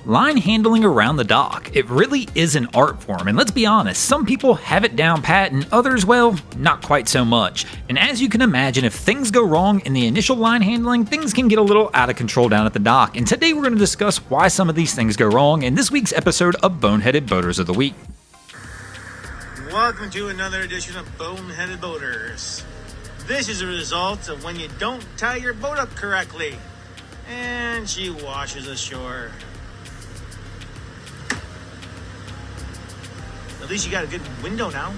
Line handling around the dock. It really is an art form, and let's be honest, some people have it down pat and others, well, not quite so much. And as you can imagine, if things go wrong in the initial line handling, things can get a little out of control down at the dock. And today we're going to discuss why some of these things go wrong in this week's episode of Boneheaded Boaters of the Week. Welcome to another edition of Boneheaded Boaters. This is a result of when you don't tie your boat up correctly, and she washes ashore. At least you got a good window now.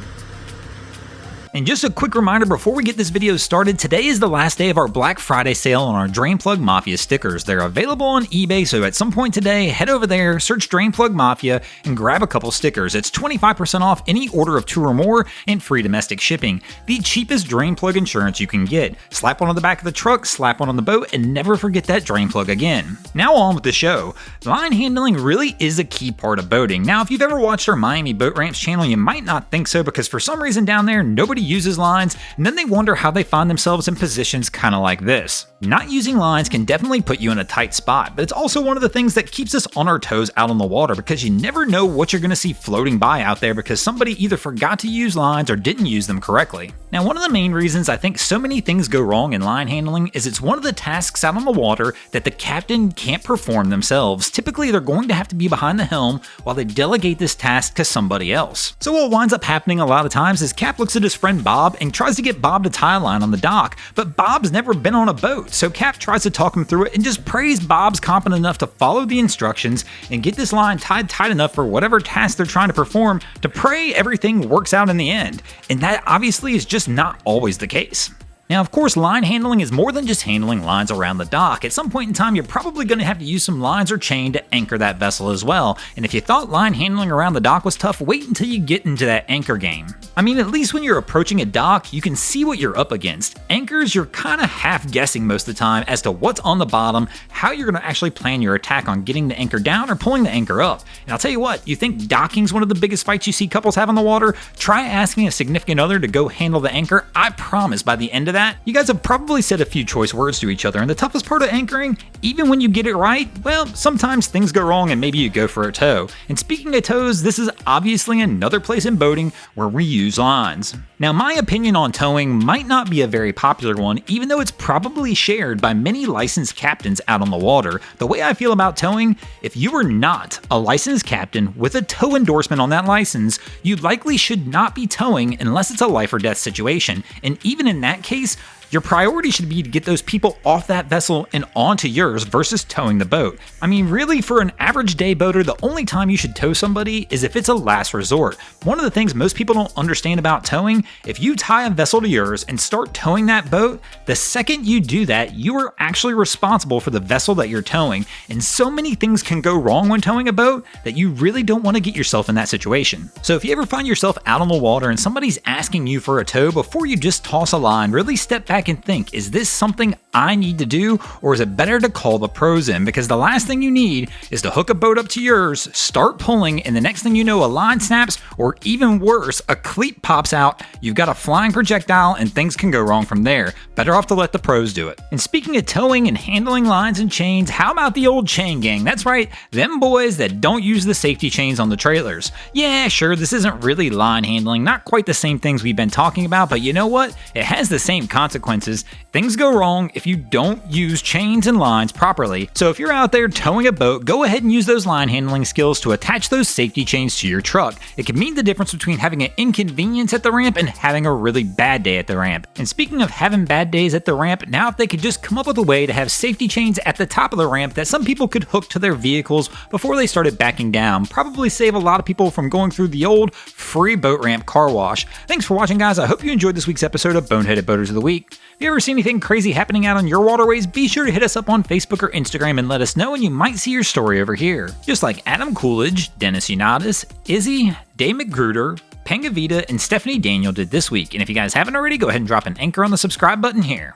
And just a quick reminder before we get this video started, today is the last day of our Black Friday sale on our Drain Plug Mafia stickers. They're available on eBay, so at some point today, head over there, search Drain Plug Mafia, and grab a couple stickers. It's 25% off any order of 2 or more and free domestic shipping. The cheapest drain plug insurance you can get. Slap one on the back of the truck, slap one on the boat, and never forget that drain plug again. Now on with the show. Line handling really is a key part of boating. Now, if you've ever watched our Miami Boat Ramps channel, you might not think so because for some reason down there, nobody uses lines, and then they wonder how they find themselves in positions kind of like this. Not using lines can definitely put you in a tight spot, but it's also one of the things that keeps us on our toes out on the water because you never know what you're going to see floating by out there because somebody either forgot to use lines or didn't use them correctly. Now, one of the main reasons I think so many things go wrong in line handling is it's one of the tasks out on the water that the captain can't perform themselves. Typically, they're going to have to be behind the helm while they delegate this task to somebody else. So what winds up happening a lot of times is Cap looks at his friend Bob and tries to get Bob to tie a line on the dock, but Bob's never been on a boat, so Cap tries to talk him through it and just prays Bob's competent enough to follow the instructions and get this line tied tight enough for whatever task they're trying to perform to pray everything works out in the end. And that obviously is just not always the case. Now, of course, line handling is more than just handling lines around the dock. At some point in time, you're probably going to have to use some lines or chain to anchor that vessel as well. And if you thought line handling around the dock was tough, wait until you get into that anchor game. I mean, at least when you're approaching a dock, you can see what you're up against. Anchors, you're kind of half guessing most of the time as to what's on the bottom, how you're going to actually plan your attack on getting the anchor down or pulling the anchor up. And I'll tell you what, you think docking's one of the biggest fights you see couples have on the water? Try asking a significant other to go handle the anchor. I promise by the end of that, you guys have probably said a few choice words to each other, and the toughest part of anchoring, even when you get it right, well, sometimes things go wrong and maybe you go for a tow. And speaking of tows, this is obviously another place in boating where we use lines. Now, my opinion on towing might not be a very popular one, even though it's probably shared by many licensed captains out on the water. The way I feel about towing, if you are not a licensed captain with a tow endorsement on that license, you likely should not be towing unless it's a life or death situation. And even in that case, your priority should be to get those people off that vessel and onto yours versus towing the boat. I mean, really, for an average day boater, the only time you should tow somebody is if it's a last resort. One of the things most people don't understand about towing, if you tie a vessel to yours and start towing that boat, the second you do that, you are actually responsible for the vessel that you're towing. And so many things can go wrong when towing a boat that you really don't want to get yourself in that situation. So if you ever find yourself out on the water and somebody's asking you for a tow, before you just toss a line, really step back and think, is this something I need to do, or is it better to call the pros in? Because the last thing you need is to hook a boat up to yours, start pulling, and the next thing you know, a line snaps, or even worse, a cleat pops out, you've got a flying projectile, and things can go wrong from there. Better off to let the pros do it. And speaking of towing and handling lines and chains, how about the old chain gang? That's right, them boys that don't use the safety chains on the trailers. Yeah, sure, this isn't really line handling, not quite the same things we've been talking about, but you know what? It has the same consequences. Things go wrong if you don't use chains and lines properly. So if you're out there towing a boat, go ahead and use those line handling skills to attach those safety chains to your truck. It can mean the difference between having an inconvenience at the ramp and having a really bad day at the ramp. And speaking of having bad days at the ramp, now if they could just come up with a way to have safety chains at the top of the ramp that some people could hook to their vehicles before they started backing down, probably save a lot of people from going through the old free boat ramp car wash. Thanks for watching, guys. I hope you enjoyed this week's episode of Boneheaded Boaters of the Week. If you ever see anything crazy happening out on your waterways, be sure to hit us up on Facebook or Instagram and let us know, and you might see your story over here. Just like Adam Coolidge, Dennis Unitas, Izzy, Dave McGruder, Pengavita, and Stephanie Daniel did this week. And if you guys haven't already, go ahead and drop an anchor on the subscribe button here.